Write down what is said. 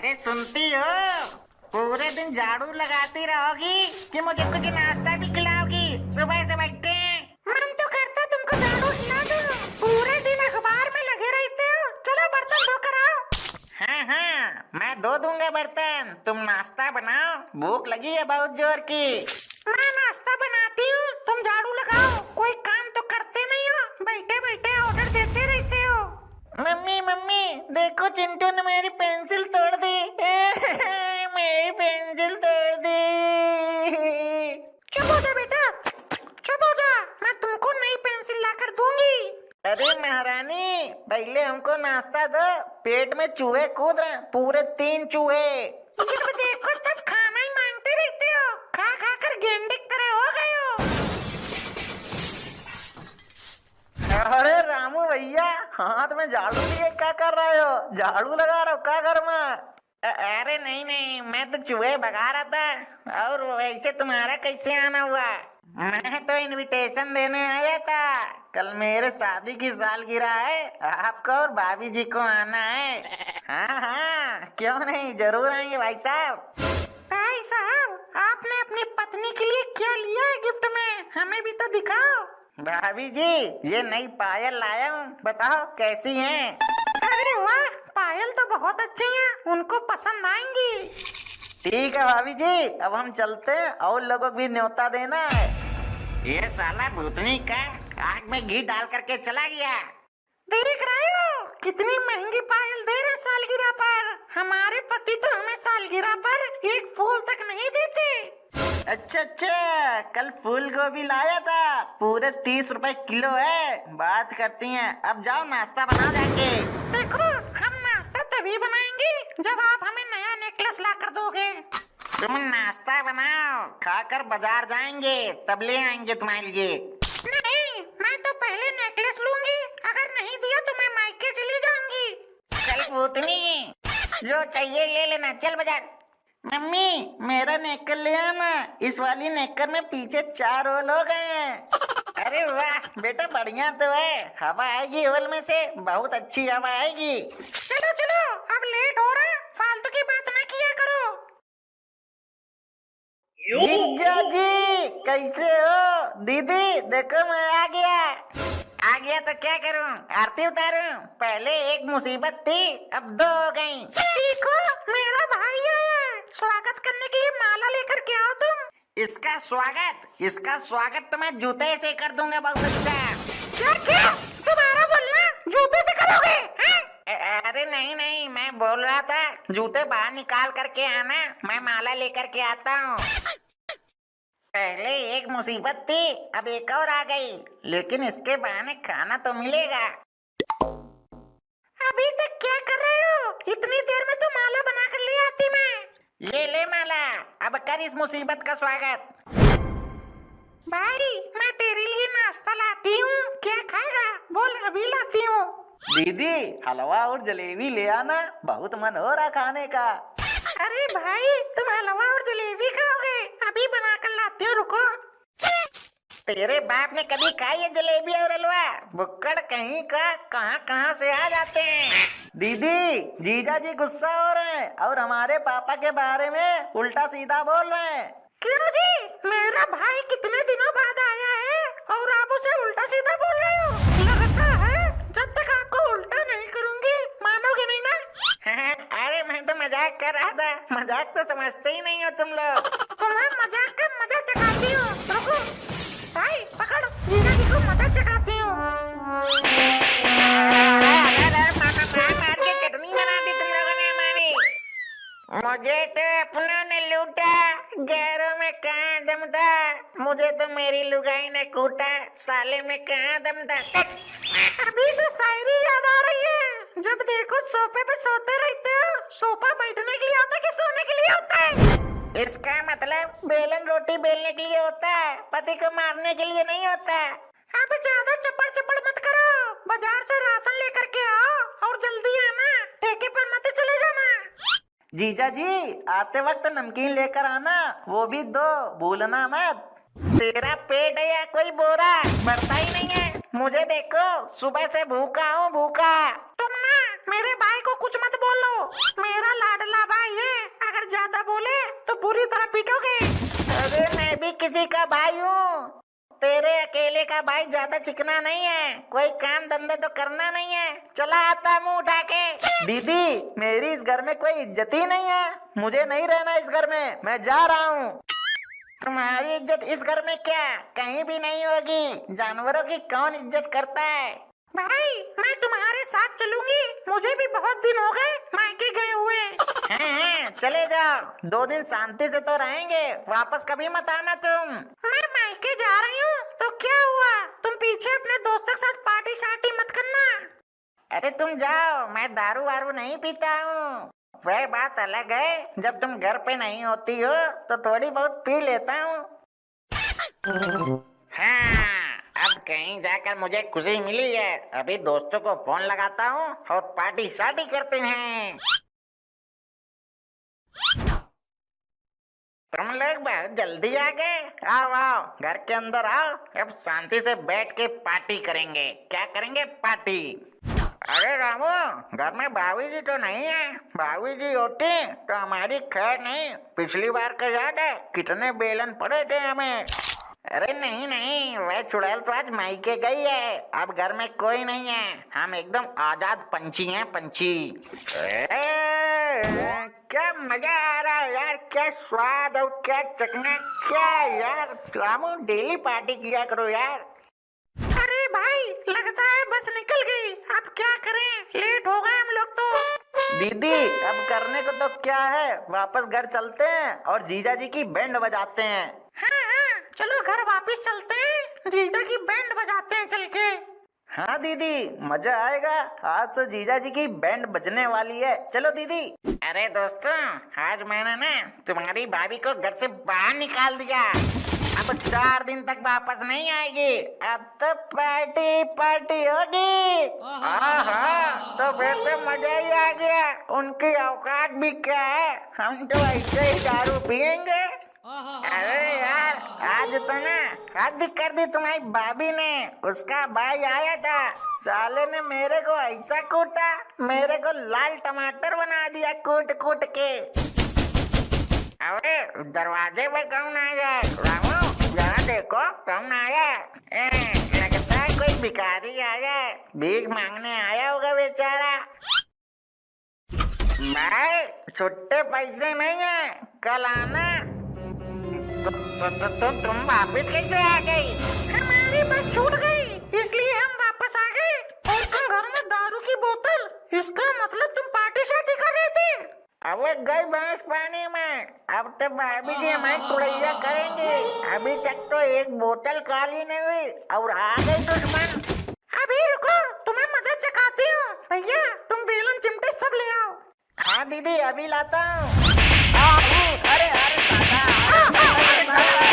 अरे सुनती हो, पूरे दिन झाड़ू लगाती रहोगी कि मुझे कुछ नाश्ता भी खिलाओगी? सुबह से बैठे मन तो करता तुमको झाड़ू सुना दूं। पूरे दिन अखबार में लगे रहते हो। चलो बर्तन धो कर आओ। हाँ हाँ, मैं धो दूंगा बर्तन, तुम नाश्ता बनाओ, भूख लगी है बहुत जोर की। मैं नाश्ता बनाती हूँ, तुम झाड़ू लगाओ। कोई काम तो करते नहीं हो, बैठे बैठे ऑर्डर देते रहते हो। मम्मी मम्मी देखो, चिंटू ने मेरी पेंसिल तोड़ दी। मेरी पेंसिल तोड़ दी। चुप हो जा बेटा, चुप हो जा, मैं तुमको नई पेंसिल लाकर दूंगी। अरे महारानी, पहले हमको नाश्ता दो, पेट में चूहे कूद रहे, पूरे 3 चूहे। जब देखो तब खाना ही मांगते रहते हो, खा खा कर गेंडे की तरह हो गए हो। अरे रामू भैया, हाथ में झाड़ू लिए क्या कर रहे हो? झाड़ू लगा रहे हो क्या घर में? अरे नहीं नहीं, मैं तो चूहे भगा रहा था। और वैसे तुम्हारा कैसे आना हुआ? मैं तो इनविटेशन देने आया था, कल मेरे शादी की सालगिरह है, आपको और भाभी जी को आना है। हाँ हाँ, क्यों नहीं, जरूर आएंगे भाई साहब। भाई साहब, आपने अपनी पत्नी के लिए क्या लिया है गिफ्ट में? हमें भी तो दिखाओ। भाभी जी, ये नई पायल लाया हूँ, बताओ कैसी हैं? अरे वाह, पायल तो बहुत अच्छी हैं, उनको पसंद आएंगी। ठीक है भाभी जी, अब हम चलते हैं, और लोगों को भी न्योता देना है। ये साला भूतनी का आग में घी डाल करके चला गया। देख रहे हो कितनी महंगी पायल दे रहे सालगिरह पर? हमारे पति तो हमें सालगिरह पर एक फूल तक नहीं देते। अच्छा अच्छा, कल फूल गोभी लाया था, पूरे 30 रुपए किलो है। बात करती हैं, अब जाओ नाश्ता बनाओ जाके। देखो, हम नाश्ता तभी बनाएंगे जब आप हमें नया नेकलेस ला कर दोगे। तुम नाश्ता बनाओ, खाकर बाजार जाएंगे, तब ले आएंगे तुम्हारे लिए। नहीं, मैं तो पहले नेकलेस लूंगी, अगर नहीं दिया तो मैं मायके चली जाऊंगी। चल भूतनी, जो चाहिए ले लेना, चल बाजार। मम्मी, मेरा नेकर ले आना, इस वाली नेकर में पीछे 4 होल हो गए हैं। अरे वाह बेटा, बढ़िया तो है, हवा आएगी होल में से, बहुत अच्छी हवा आएगी। चलो चलो, अब लेट हो रहा है, फालतू की बात ना किया करो। जीजा जी कैसे हो? दीदी देखो मैं आ गया। आ गया तो क्या करूं, आरती उतारूं? पहले एक मुसीबत थी, अब 2 हो गई। देखो, मेरा भाई आया है, स्वागत करने के लिए माला लेकर के आओ तुम। इसका स्वागत तो मैं जूते से कर दूंगा बहुत अच्छा। क्या दोबारा बोलना, जूते से करोगे? अरे नहीं नहीं, मैं बोल रहा था जूते बाहर निकाल करके आना, मैं माला लेकर के आता हूँ। पहले एक मुसीबत थी, अब एक और आ गई, लेकिन इसके बहाने खाना तो मिलेगा। अभी तक क्या कर रहे हो? इतनी देर में तो माला बना कर ले आती मैं। ये ले माला, अब कर इस मुसीबत का स्वागत। भाई, मैं तेरे लिए नाश्ता लाती हूँ, क्या खाएगा? बोल, अभी लाती हूँ। दीदी, हलवा और जलेबी ले आना, बहुत मन हो रहा खाने का। अरे भाई, तुम हलवा और जलेबी खाओगे? अभी बना कर लाती हूँ, रुको। तेरे बाप ने कभी खाई है जलेबी और हलवा? बुक्कड़ कहीं का, कहाँ कहाँ से आ जाते हैं। दीदी, जीजा जी गुस्सा हो रहे हैं और हमारे पापा के बारे में उल्टा सीधा बोल रहे हैं। क्यों जी? मेरा भाई कितने दिनों बाद आया है और आप उसे उल्टा सीधा बोल रहे हो? लगता है जब तक आपको उल्टा नहीं करूंगी मानोगे नहीं ना। अरे मैं तो मजाक कर रहा था, मजाक तो समझते ही नहीं हो तुम लोग। तुम्हें मजाक का मजा चखाती हूँ, रुको भाई, पकड़, जीजा जी को मजा चखाती हूँ। मार के चटनी बना दी तुम लोगों ने हमारी। मुझे तो अपनों ने लूटा, गैरों में कहाँ दम था, मुझे तो मेरी लुगाई ने कूटा, साले में कहाँ दम था। अभी तो शायरी याद आ रही है, जब देखो सोफे पे सोते रहते हो। सोफा बैठने के लिए होता है कि सोने के लिए होता है? इसका मतलब बेलन रोटी बेलने के लिए होता है, पति को मारने के लिए नहीं होता। अब ज्यादा चपड़ चपड़ मत करो, बाजार से राशन लेकर के आओ और जल्दी आना, ठेके पर मत चले जाना। जीजा जी, आते वक्त नमकीन लेकर आना, वो भी 2, भूलना मत। तेरा पेट है या कोई बोरा, बढ़ता ही नहीं है। मुझे देखो, सुबह से भूखा हूँ, भूखा। तुम ना मेरे भाई को कुछ मत बोलो, मेरा लाडला भाई पीटोगे? अरे मैं भी किसी का भाई हूँ। तेरे अकेले का भाई ज्यादा चिकना नहीं है, कोई काम धंधा तो करना नहीं है। चला आता मुंह उठा के। दीदी मेरी इस घर में कोई इज्जत ही नहीं है, मुझे नहीं रहना इस घर में, मैं जा रहा हूँ। तुम्हारी इज्जत इस घर में क्या कहीं भी नहीं होगी, जानवरों की कौन इज्जत करता है। भाई मैं तुम्हारे साथ चलूंगी, मुझे भी बहुत दिन हो गए मायके गए हुए। हाँ, चले जाओ, 2 दिन शांति से तो रहेंगे, वापस कभी मत आना तुम। मैं मायके जा रही हूँ तो क्या हुआ, तुम पीछे अपने दोस्तों के साथ पार्टी शार्टी मत करना। अरे तुम जाओ, मैं दारू वारू नहीं पीता हूँ। वह बात अलग है, जब तुम घर पे नहीं होती हो तो थोड़ी बहुत पी लेता हूँ। हाँ, अब कहीं जाकर मुझे खुशी मिली है, अभी दोस्तों को फोन लगाता हूँ और पार्टी शार्टी करते हैं। तुम लोग बहुत जल्दी आ गए, आओ आओ घर के अंदर आओ, अब शांति से बैठ के पार्टी करेंगे। क्या करेंगे? पार्टी। अरे रामू, घर में भाभी जी तो नहीं है, भाभी जी होती तो हमारी खैर नहीं। पिछली बार का याद है कितने बेलन पड़े थे हमें। अरे नहीं नहीं, वह चुड़ैल तो आज मायके गई है, अब घर में कोई नहीं है, हम एकदम आजाद पंछी हैं, पंछी। क्या मजा आ रहा है यार, क्या स्वाद और क्या चखना, क्या यार। रामू डेली पार्टी किया करो यार। अरे भाई लगता है बस निकल गई, अब क्या करें, लेट हो गए हम लोग तो। दीदी अब करने को तो क्या है, वापस घर चलते हैं और जीजा जी की बैंड बजाते हैं। हाँ हाँ चलो घर वापस चलते हैं, जीजा की बैंड बजाते हैं चल के। हाँ दीदी मजा आएगा, आज तो जीजा जी की बैंड बजने वाली है, चलो दीदी। अरे दोस्तों, आज मैंने ना तुम्हारी भाभी को घर से बाहर निकाल दिया, अब 4 दिन तक वापस नहीं आएगी, अब तो पार्टी पार्टी होगी। हाँ तो फिर तो मजा ही आ गया, उनकी औकात भी क्या है, हम तो ऐसे ही दारू पियेंगे। अरे यार आज तो ना हद कर दी तुम्हारी भाभी ने, उसका भाई आया था, साले ने मेरे को ऐसा कूटा, मेरे को लाल टमाटर बना दिया कूट कूट के। अरे दरवाजे पे कौन आया? रामू जरा देखो कौन आया। लगता है कोई भिखारी आया, भीख मांगने आया होगा बेचारा। भाई छुट्टे पैसे नहीं है, कल आना। तुम वापिस कैसे आ गई? हमारी बस छूट गई, इसलिए हम वापस आ गए, और तुम घर में दारू की बोतल, इसका मतलब तुम पार्टी शार्टी कर रहे थे। अब गई भैंस पानी में, अब तो भाभी जी हमारी तुड़ैया करेंगे, अभी तक तो एक बोतल खाली नहीं हुई और आ गई दुश्मन। अभी रुको, तुम्हें मजा चखाती हूँ। भैया तुम बेलन चिमटे सब ले आओ। हाँ दीदी अभी लाता हूँ। अरे अरे दादा